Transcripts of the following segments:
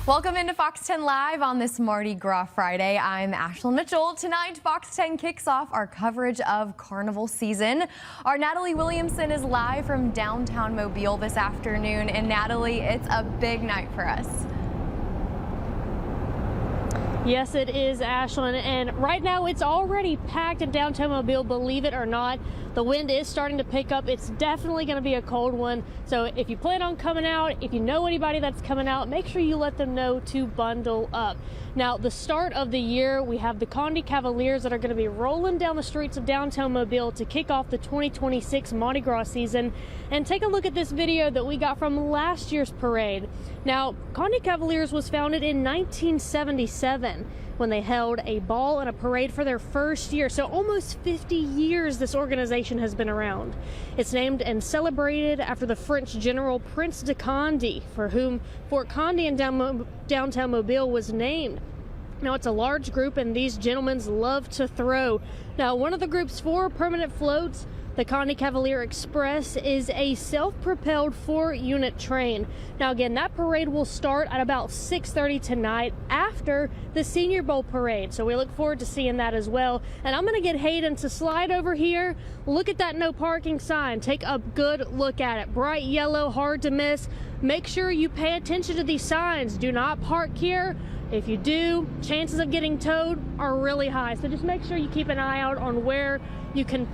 Welcome into Fox 10 Live on this Mardi Gras Friday. I'm Ashlyn Mitchell. Tonight, Fox 10 kicks off our coverage of carnival season. Our Natalie Williamson is live from downtown Mobile this afternoon. And Natalie, it's a big night for us. Yes, it is, Ashlyn, and right now it's already packed in downtown Mobile, believe it or not. The wind is starting to pick up. It's definitely going to be a cold one, so if you plan on coming out, if you know anybody that's coming out, make sure you let them know to bundle up. Now, the start of the year, we have the Conde Cavaliers that are going to be rolling down the streets of downtown Mobile to kick off the 2026 Mardi Gras season. And take a look at this video that we got from last year's parade. Now, Conde Cavaliers was founded in 1977 when they held a ball and a parade for their first year. So almost 50 years this organization has been around. It's named and celebrated after the French General Prince de Conde, for whom Fort Conde in downtown Mobile was named. Now, it's a large group, and these gentlemen love to throw. Now, one of the group's 4 permanent floats, the Conde Cavalier Express, is a self-propelled 4-unit train. Now again, that parade will start at about 6:30 tonight after the Senior Bowl parade. So we look forward to seeing that as well. And I'm gonna get Hayden to slide over here. Look at that no parking sign. Take a good look at it. Bright yellow, hard to miss. Make sure you pay attention to these signs. Do not park here. If you do, chances of getting towed are really high. So just make sure you keep an eye out on where you can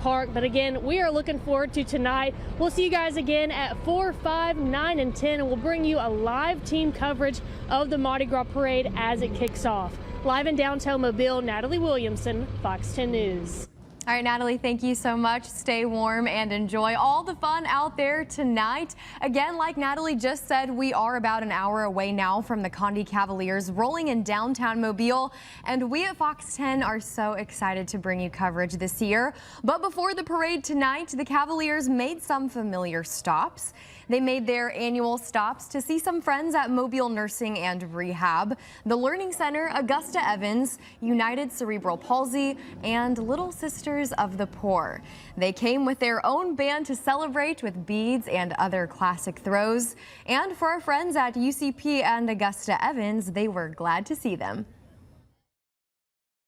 park. But again, we are looking forward to tonight. We'll see you guys again at 4, 5, 9, and 10, and we'll bring you a live team coverage of the Mardi Gras parade as it kicks off. Live in downtown Mobile, Natalie Williamson, Fox 10 News. All right, Natalie, thank you so much. Stay warm and enjoy all the fun out there tonight. Again, like Natalie just said, we are about an hour away now from the Conde Cavaliers rolling in downtown Mobile, and we at Fox 10 are so excited to bring you coverage this year. But before the parade tonight, the Cavaliers made some familiar stops. They made their annual stops to see some friends at Mobile Nursing and Rehab, the Learning Center, Augusta Evans, United Cerebral Palsy, and Little Sisters of the Poor. They came with their own band to celebrate with beads and other classic throws. And for our friends at UCP and Augusta Evans, they were glad to see them.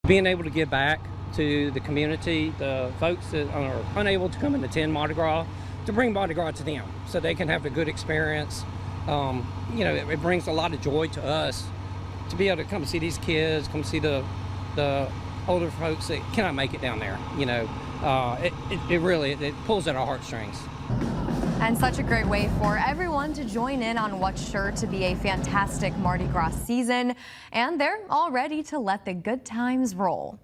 Being able to give back to the community, the folks that are unable to come and attend Mardi Gras, to bring Mardi Gras to them so they can have a good experience. You know, it brings a lot of joy to us to be able to come see these kids, come see the older folks that cannot make it down there. You know, it really pulls at our heartstrings. And such a great way for everyone to join in on what's sure to be a fantastic Mardi Gras season. And they're all ready to let the good times roll.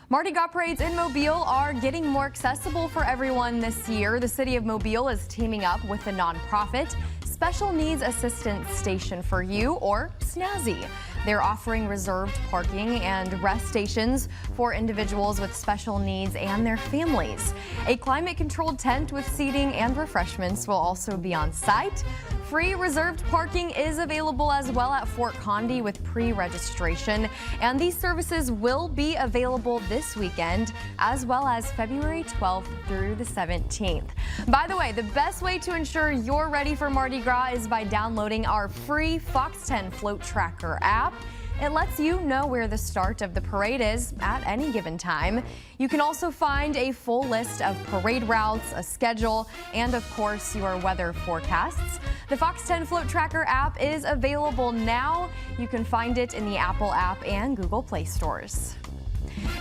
Mardi Gras parades in Mobile are getting more accessible for everyone this year. The city of Mobile is teaming up with the nonprofit Special Needs Assistance Station for You, or SNAZY. They're offering reserved parking and rest stations for individuals with special needs and their families. A climate-controlled tent with seating and refreshments will also be on site. Free reserved parking is available as well at Fort Conde with pre-registration, and these services will be available this weekend as well as February 12th through the 17th. By the way, the best way to ensure you're ready for Mardi Gras is by downloading our free Fox 10 Float Tracker app. It lets you know where the start of the parade is at any given time. You can also find a full list of parade routes, a schedule, and of course your weather forecasts. The Fox 10 Float Tracker app is available now. You can find it in the Apple app and Google Play stores.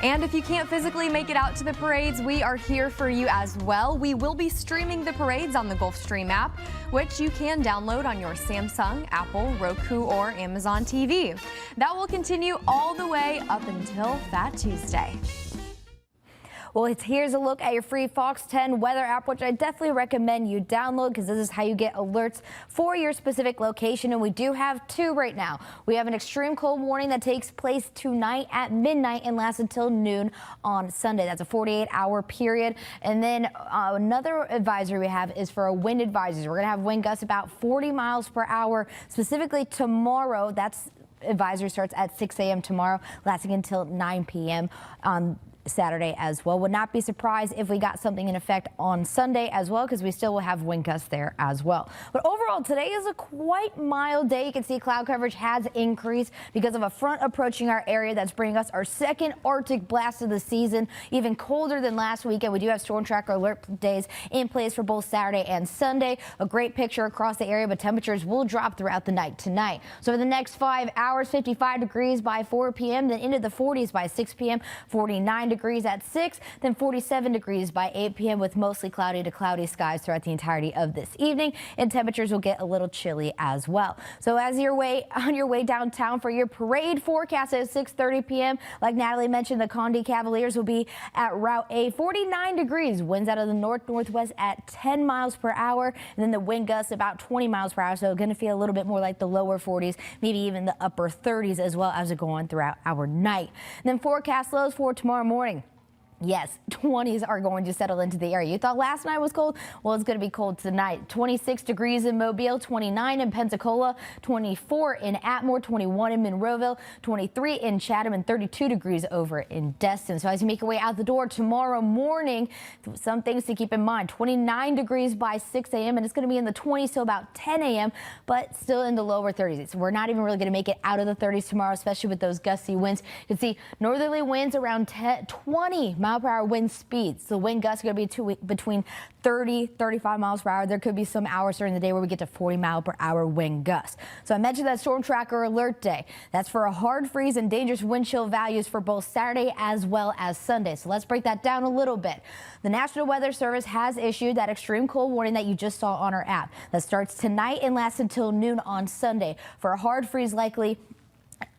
And if you can't physically make it out to the parades, we are here for you as well. We will be streaming the parades on the Gulfstream app, which you can download on your Samsung, Apple, Roku, or Amazon TV. That will continue all the way up until Fat Tuesday. Well, here's a look at your free Fox 10 weather app, which I definitely recommend you download because this is how you get alerts for your specific location. And we do have 2 right now. We have an extreme cold warning that takes place tonight at midnight and lasts until noon on Sunday. That's a 48-hour period. And then another advisory we have is for a wind advisory. We're going to have wind gusts about 40 miles per hour, specifically tomorrow. That's advisory starts at 6 a.m. tomorrow, lasting until 9 p.m. Saturday as well. Would not be surprised if we got something in effect on Sunday as well, because we still will have wind gusts there as well. But overall, today is a quite mild day. You can see cloud coverage has increased because of a front approaching our area that's bringing us our second Arctic blast of the season, even colder than last weekend. We do have storm tracker alert days in place for both Saturday and Sunday. A great picture across the area, but temperatures will drop throughout the night tonight. So for the next 5 hours, 55 degrees by 4 p.m., then into the 40s by 6 p.m., 49 degrees at 6, then 47 degrees by 8 p.m. with mostly cloudy to cloudy skies throughout the entirety of this evening, and temperatures will get a little chilly as well. So as you're on your way downtown for your parade forecast at 6:30 p.m., like Natalie mentioned, the Condé Cavaliers will be at Route A, 49 degrees, winds out of the north-northwest at 10 miles per hour, and then the wind gusts about 20 miles per hour, so going to feel a little bit more like the lower 40s, maybe even the upper 30s as well as we go on throughout our night. And then forecast lows for tomorrow morning. Yes, 20s are going to settle into the area. You thought last night was cold? Well, it's going to be cold tonight. 26 degrees in Mobile, 29 in Pensacola, 24 in Atmore, 21 in Monroeville, 23 in Chatham, and 32 degrees over in Destin. So as you make your way out the door tomorrow morning, some things to keep in mind. 29 degrees by 6 a.m. and it's going to be in the 20s till about 10 a.m., but still in the lower 30s. So we're not even really going to make it out of the 30s tomorrow, especially with those gusty winds. You can see northerly winds around 20 mile per hour wind speeds. The wind gusts are going to be between 30-35 miles per hour. There could be some hours during the day where we get to 40 mile per hour wind gusts. So I mentioned that storm tracker alert day. That's for a hard freeze and dangerous wind chill values for both Saturday as well as Sunday. So let's break that down a little bit. The National Weather Service has issued that extreme cold warning that you just saw on our app. That starts tonight and lasts until noon on Sunday for a hard freeze likely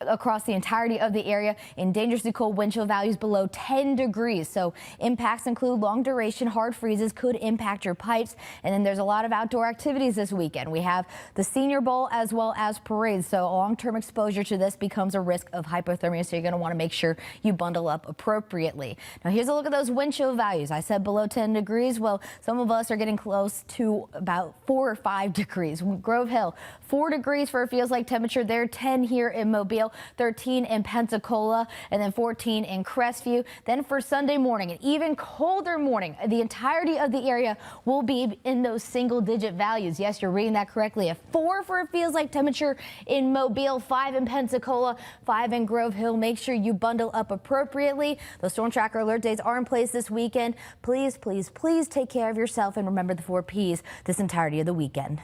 across the entirety of the area in dangerously cold wind chill values below 10 degrees. So impacts include long duration hard freezes could impact your pipes. And then there's a lot of outdoor activities this weekend. We have the Senior Bowl as well as parades. So long-term exposure to this becomes a risk of hypothermia. So you're going to want to make sure you bundle up appropriately. Now here's a look at those wind chill values. I said below 10 degrees. Well, some of us are getting close to about 4 or 5 degrees. Grove Hill, 4 degrees for a feels like temperature there, 10 here in Mobile, 13 in Pensacola, and then 14 in Crestview. Then for Sunday morning, an even colder morning, the entirety of the area will be in those single-digit values. Yes, you're reading that correctly. A 4 for a feels like temperature in Mobile, 5 in Pensacola, 5 in Grove Hill. Make sure you bundle up appropriately. The storm tracker alert days are in place this weekend. Please, please, please take care of yourself and remember the 4 Ps this entirety of the weekend.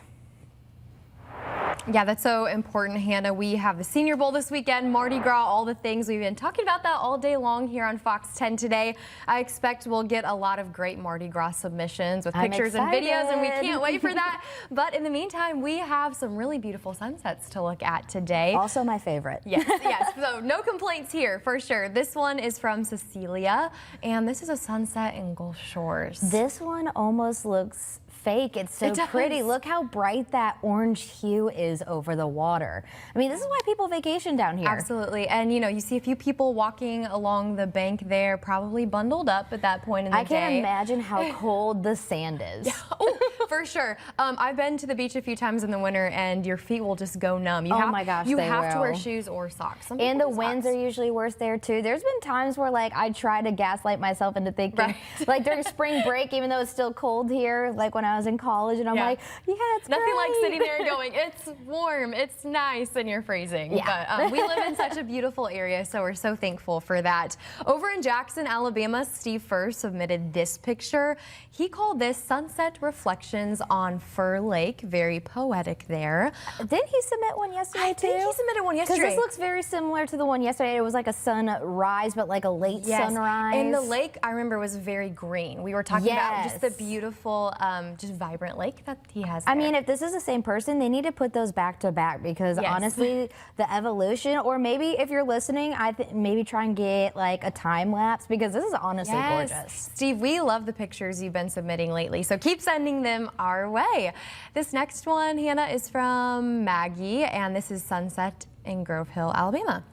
Yeah, that's so important, Hannah. We have the Senior Bowl this weekend, Mardi Gras, all the things. We've been talking about that all day long here on Fox 10 today. I expect we'll get a lot of great Mardi Gras submissions with pictures and videos, and we can't wait for that. But in the meantime, we have some really beautiful sunsets to look at today. Also my favorite. Yes, yes. So no complaints here for sure. This one is from Cecilia, and this is a sunset in Gulf Shores. This one almost looks fake. It's so pretty. Look how bright that orange hue is over the water. I mean, this is why people vacation down here. Absolutely. And you know, you see a few people walking along the bank there, probably bundled up at that point in the day. I can't imagine how cold the sand is. Oh, for sure. I've been to the beach a few times in the winter, and your feet will just go numb. Oh my gosh, you they have to will. wear shoes or socks. And the winds are usually worse there too. There's been times where like I try to gaslight myself into thinking, like during spring break, even though it's still cold here, like when I was in college, and I'm like, yeah, it's nothing great. like sitting there and going, it's warm, it's nice, and you're freezing. Yeah. But we live in such a beautiful area, so we're so thankful for that. Over in Jackson, Alabama, Steve Furr submitted this picture. He called this Sunset Reflections on Fur Lake. Very poetic there. Didn't he submit one yesterday too? I think he submitted one yesterday. Because this looks very similar to the one yesterday. It was like a sunrise, but like a late sunrise. And the lake, I remember, was very green. We were talking about just the beautiful, just vibrant lake that he has there. I mean, if this is the same person, they need to put those back to back because honestly, the evolution, or maybe if you're listening, maybe try and get like a time lapse because this is honestly gorgeous. Steve, we love the pictures you've been submitting lately, so keep sending them our way. This next one, Hannah, is from Maggie, and this is sunset in Grove Hill, Alabama.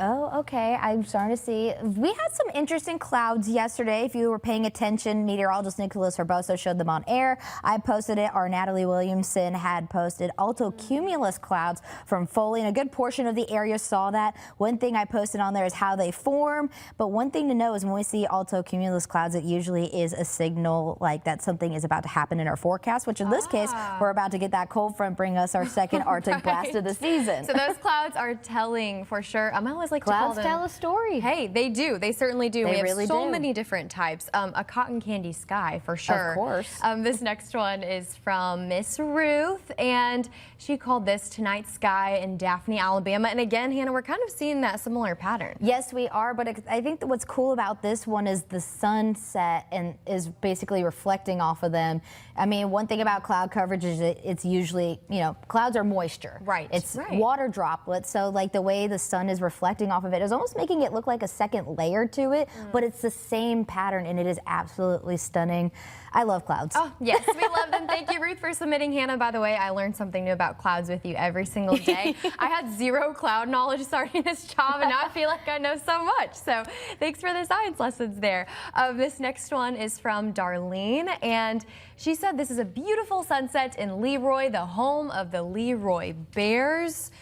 Oh, okay. I'm starting to see. We had some interesting clouds yesterday. If you were paying attention, meteorologist Nicholas Herboso showed them on air. I posted it. Our Natalie Williamson had posted altocumulus clouds from Foley, and a good portion of the area saw that. One thing I posted on there is how they form, but one thing to know is when we see altocumulus clouds, it usually is a signal like that something is about to happen in our forecast, which in this case, we're about to get that cold front, bring us our second Arctic blast of the season. So those clouds are telling for sure. I always like Clouds to call them, tell a story. Hey, they do. They certainly do. They We have really so do. many different types. A cotton candy sky for sure. Of course. This next one is from Miss Ruth, and she called this Tonight Sky in Daphne, Alabama. And again, Hannah, we're kind of seeing that similar pattern. Yes, we are, but I think that what's cool about this one is the sunset and is basically reflecting off of them. I mean, one thing about cloud coverage is that it's usually, clouds are moisture. Right. It's right. water droplets, so like the way the sun is reflecting off of it is almost making it look like a second layer to it, but it's the same pattern, and it is absolutely stunning. I love clouds. Oh, yes, we love them. Thank you, Ruth, for submitting. Hannah, by the way, I learned something new about clouds with you every single day. I had zero cloud knowledge starting this job, and now I feel like I know so much. So thanks for the science lessons there. This next one is from Darlene, and she said this is a beautiful sunset in Leroy, the home of the Leroy Bears.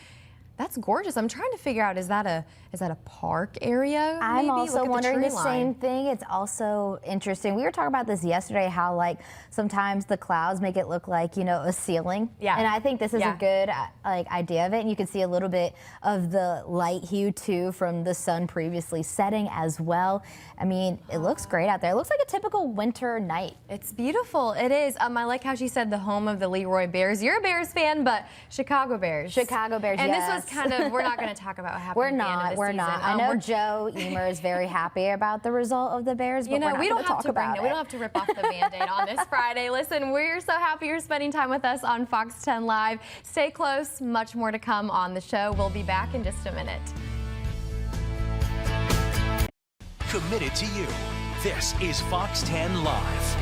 That's gorgeous. I'm trying to figure out, is that a park area? I'm maybe? also Look at wondering the tree same line. thing. It's also interesting. We were talking about this yesterday, how like sometimes the clouds make it look like, a ceiling. Yeah. And I think this is Yeah. a good idea of it. And you can see a little bit of the light hue too from the sun previously setting as well. I mean, it looks great out there. It looks like a typical winter night. It's beautiful. It is. I like how she said the home of the Leroy Bears. You're a Bears fan, but Chicago Bears. Chicago Bears, And yes. this was kind of, we're not going to talk about what happened We're at the end of not. the We're season. not. I know We're- Joe Emer is very happy about the result of the Bears, but You know, we're not we don't gonna have talk to bring about it. We don't have to rip off the Band-Aid on this Friday. Listen, we're so happy you're spending time with us on Fox 10 Live. Stay close. Much more to come on the show. We'll be back in just a minute. Committed to you. This is Fox 10 Live.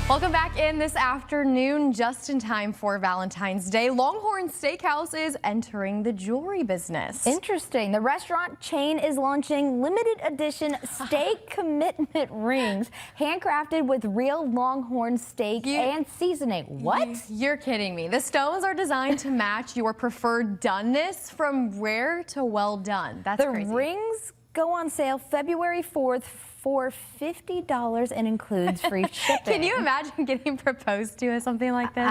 Welcome back in this afternoon, just in time for Valentine's Day. Longhorn Steakhouse is entering the jewelry business. Interesting. The restaurant chain is launching limited edition steak commitment rings, handcrafted with real Longhorn steak and seasoning. What? You're kidding me. The stones are designed to match your preferred doneness from rare to well done. That's The crazy. rings go on sale February 4th for $50 and includes free shipping. Can you imagine getting proposed to or something like this?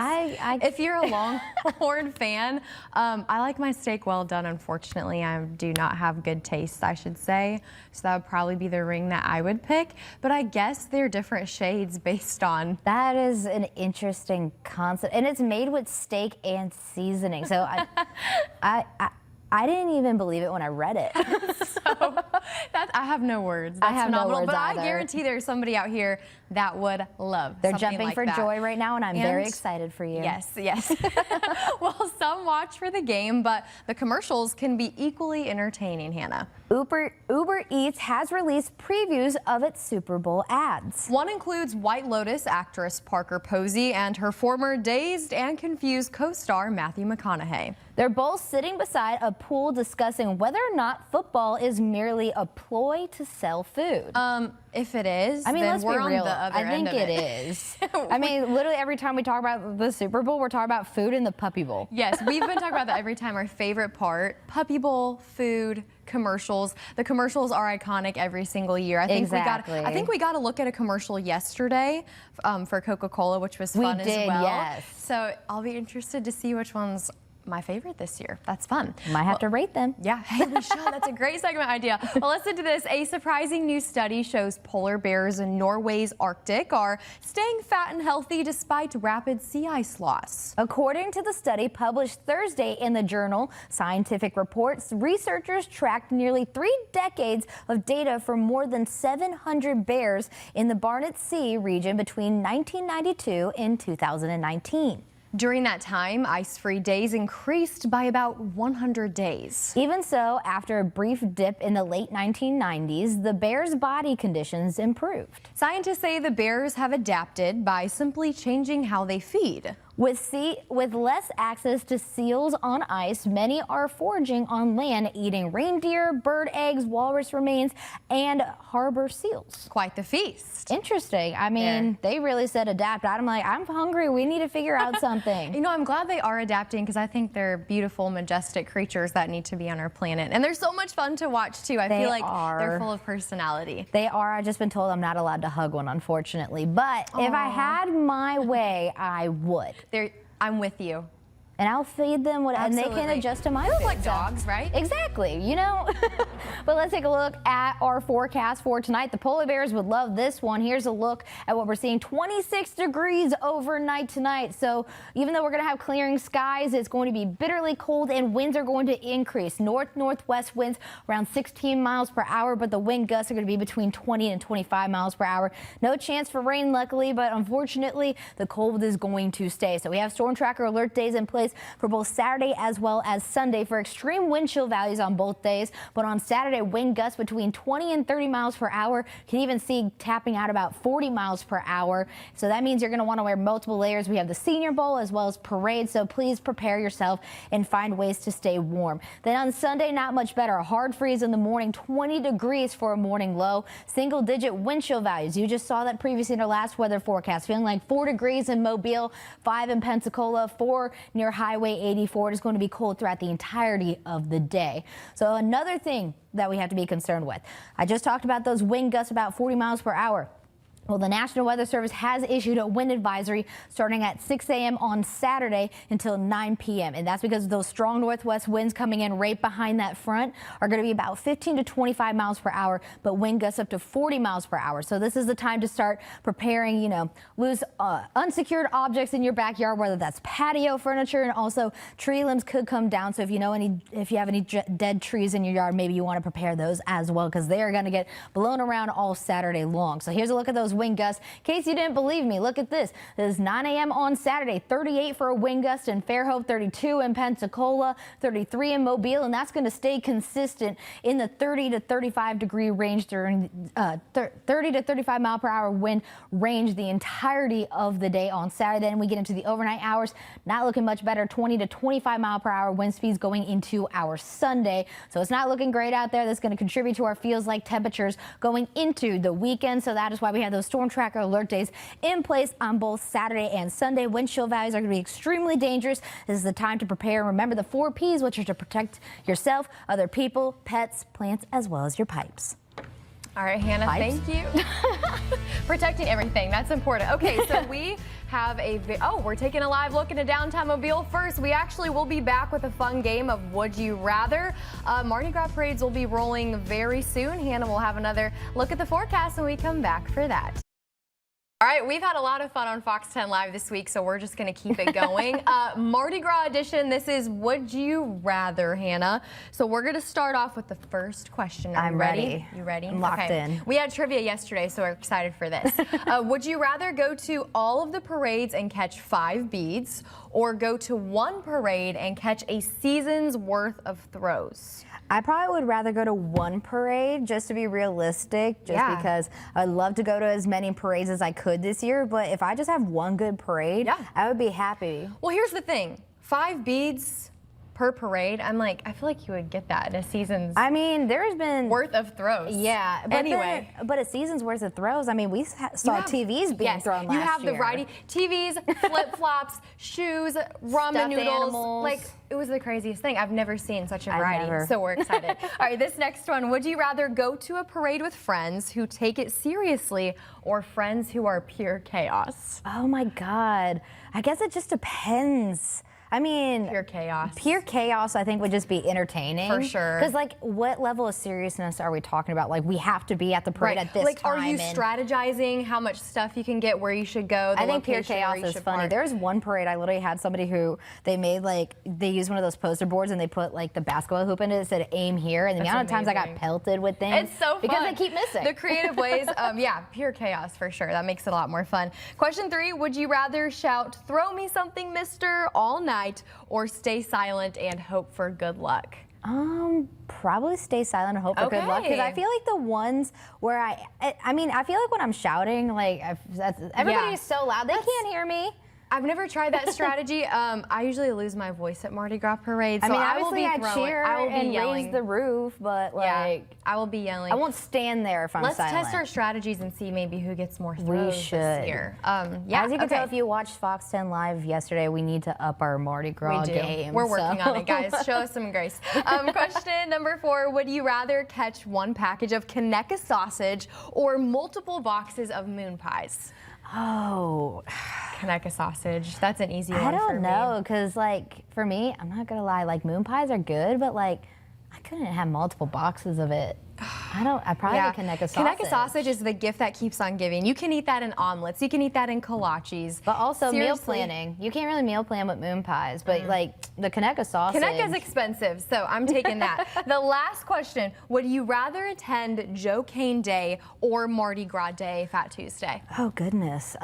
If you're a Longhorn fan, I like my steak well done. Unfortunately, I do not have good taste, I should say. So that would probably be the ring that I would pick. But I guess they're different shades based on. That is an interesting concept, and it's made with steak and seasoning. So I didn't even believe it when I read it. I have no words. That's I have no phenomenal. words but either. I guarantee there's somebody out here that would love. They're something jumping like for that. joy right now, and I'm very excited for you. Yes, yes. Well, some watch for the game, but the commercials can be equally entertaining, Hannah. Uber Eats has released previews of its Super Bowl ads. One includes White Lotus actress Parker Posey and her former Dazed and Confused co-star Matthew McConaughey. They're both sitting beside a pool discussing whether or not football is merely a ploy to sell food. If it is, I mean, then let's we're be on real. the other I think end of it it is. I mean, literally every time we talk about the Super Bowl, we're talking about food in the Puppy Bowl. Yes, we've been talking about that every time. Our favorite part, Puppy Bowl, food, commercials. The commercials are iconic every single year. I think we got to look at a commercial yesterday for Coca-Cola, which was fun as well. Yes. So I'll be interested to see which one's my favorite this year. That's fun. Might have to rate them. Yeah, hey, we should. That's a great segment idea. Well, listen to this. A surprising new study shows polar bears in Norway's Arctic are staying fat and healthy despite rapid sea ice loss. According to the study published Thursday in the journal Scientific Reports, researchers tracked nearly 3 decades of data from more than 700 bears in the Barnett Sea region between 1992 and 2019. During that time, ice-free days increased by about 100 days. Even so, after a brief dip in the late 1990s, the bears' body conditions improved. Scientists say the bears have adapted by simply changing how they feed. With less access to seals on ice, many are foraging on land, eating reindeer, bird eggs, walrus remains, and harbor seals. Quite the feast. Interesting. I mean, they really said adapt. I'm like, I'm hungry. We need to figure out something. You know, I'm glad they are adapting because I think they're beautiful, majestic creatures that need to be on our planet. And they're so much fun to watch, too. I feel like they're full of personality. They are. I've just been told I'm not allowed to hug one, unfortunately. But if I had my way, I would. I'm with you. And I'll feed them, and they can adjust to my food. Like dogs, right? Exactly, you know. But let's take a look at our forecast for tonight. The polar bears would love this one. Here's a look at what we're seeing. 26 degrees overnight tonight. So even though we're going to have clearing skies, it's going to be bitterly cold and winds are going to increase. Northwest winds around 16 miles per hour, but the wind gusts are going to be between 20 and 25 miles per hour. No chance for rain, luckily, but unfortunately, the cold is going to stay. So we have storm tracker alert days in place for both Saturday as well as Sunday for extreme wind chill values on both days. But on Saturday, wind gusts between 20 and 30 miles per hour. Can even see tapping out about 40 miles per hour. So that means you're going to want to wear multiple layers. We have the Senior Bowl as well as parade. So please prepare yourself and find ways to stay warm. Then on Sunday, not much better. A hard freeze in the morning, 20 degrees for a morning low. Single digit wind chill values. You just saw that previously in our last weather forecast. Feeling like 4 degrees in Mobile, 5 in Pensacola, 4 near Highway 84. It is going to be cold throughout the entirety of the day. So another thing that we have to be concerned with. I just talked about those wind gusts about 40 miles per hour. Well, the National Weather Service has issued a wind advisory starting at 6 a.m. on Saturday until 9 p.m. And that's because those strong northwest winds coming in right behind that front are going to be about 15 to 25 miles per hour, but wind gusts up to 40 miles per hour. So this is the time to start preparing, you know, loose unsecured objects in your backyard, whether that's patio furniture, and also tree limbs could come down. So if you know if you have any dead trees in your yard, maybe you want to prepare those as well, because they are going to get blown around all Saturday long. So here's a look at those wind gusts. In case you didn't believe me, look at this. This is 9 a.m. on Saturday, 38 for a wind gust in Fairhope, 32 in Pensacola, 33 in Mobile, and that's going to stay consistent in the 30 to 35 degree range during 30 to 35 mile per hour wind range the entirety of the day on Saturday. Then we get into the overnight hours, not looking much better, 20 to 25 mile per hour wind speeds going into our Sunday. So it's not looking great out there. That's going to contribute to our feels like temperatures going into the weekend. So that is why we have those storm tracker alert days in place on both Saturday and Sunday. Wind chill values are going to be extremely dangerous. This is the time to prepare. Remember the 4 Ps, which are to protect yourself, other people, pets, plants, as well as your pipes. All right, Hannah, thank you. Protecting everything, that's important. Okay, so we have we're taking a live look into downtown Mobile. First, we actually will be back with a fun game of Would You Rather. Mardi Gras parades will be rolling very soon. Hannah will have another look at the forecast when we come back for that. All right, we've had a lot of fun on Fox 10 Live this week, so we're just going to keep it going. Mardi Gras edition, this is Would You Rather, Hannah. So we're going to start off with the first question. I'm ready. You ready? I'm locked in. We had trivia yesterday, so we're excited for this. Would you rather go to all of the parades and catch 5 beads, or go to one parade and catch a season's worth of throws? I probably would rather go to one parade, just to be realistic, because I'd love to go to as many parades as I could this year. But if I just have one good parade, I would be happy. Well, here's the thing. 5 beads per parade. I'm like, I feel like you would get that in a season's there's been worth of throws. Yeah. But anyway. But a season's worth of throws. I mean, we saw TVs being thrown last year. You have the variety. TVs, flip-flops, shoes, ramen Stuffed noodles. animals. Like, it was the craziest thing. I've never seen such a variety. So we're excited. All right, this next one. Would you rather go to a parade with friends who take it seriously, or friends who are pure chaos? Oh my God. I guess it just depends. I mean, pure chaos. Pure chaos, I think, would just be entertaining. For sure. Because, like, what level of seriousness are we talking about? Like, we have to be at the parade at this time. Like, are you strategizing how much stuff you can get, where you should go? I think pure chaos is funny. There was one parade, I literally had somebody who they made, like, they used one of those poster boards and they put, like, the basketball hoop in it. It said aim here. And the amount of times I got pelted with things. It's so fun. Because they keep missing. The creative ways. Pure chaos for sure. That makes it a lot more fun. Question 3, would you rather shout, "Throw me something, mister," all night, or stay silent and hope for good luck? Probably stay silent and hope for good luck, because I feel like the ones where I feel like when I'm shouting, like everybody is so loud, they can't hear me. I've never tried that strategy. I usually lose my voice at Mardi Gras parades. I mean, so obviously I cheer I will be and yelling. raise the roof, but like, I will be yelling. I won't stand there if I'm Let's silent. test our strategies and see maybe who gets more throws should. this year. As you can tell, if you watched Fox 10 Live yesterday, we need to up our Mardi Gras game. We're working on it, guys. Show us some grace. Question number 4, would you rather catch one package of Conecuh sausage or multiple boxes of moon pies? Oh, Conecuh sausage. That's an easy one I for don't me. know, because like for me, I'm not gonna lie, like moon pies are good, but like I couldn't have multiple boxes of it. I probably have Conecuh sausage. Conecuh sausage is the gift that keeps on giving. You can eat that in omelets. You can eat that in kolaches. But also meal Seriously. planning. You can't really meal plan with moon pies, but like the Conecuh sausage. Conecuh's expensive, so I'm taking that. The last question, would you rather attend Joe Cain Day or Mardi Gras Day, Fat Tuesday? Oh goodness.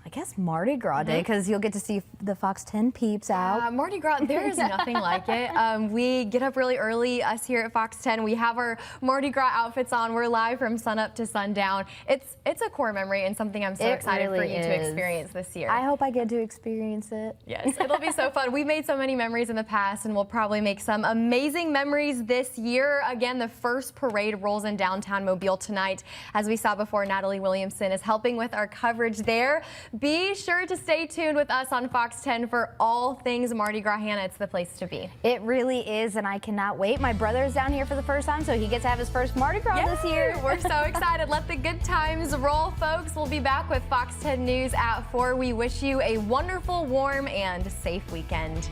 I guess Mardi Gras Day, because you'll get to see the Fox 10 peeps out. Mardi Gras, there is nothing like it. We get up really early, us here at Fox 10. We have our Mardi Gras outfits on. We're live from sunup to sundown. It's a core memory and something I'm so excited for you to experience this year. I hope I get to experience it. Yes, it'll be so fun. We've made so many memories in the past, and we'll probably make some amazing memories this year. Again, the first parade rolls in downtown Mobile tonight. As we saw before, Natalie Williamson is helping with our coverage there. Be sure to stay tuned with us on Fox 10 for all things Mardi Gras. Hannah, it's the place to be. It really is, and I cannot wait. My brother's down here for the first time, so he gets to have his first Mardi Gras this year. We're so excited. Let the good times roll, folks. We'll be back with Fox 10 News at 4. We wish you a wonderful, warm, and safe weekend.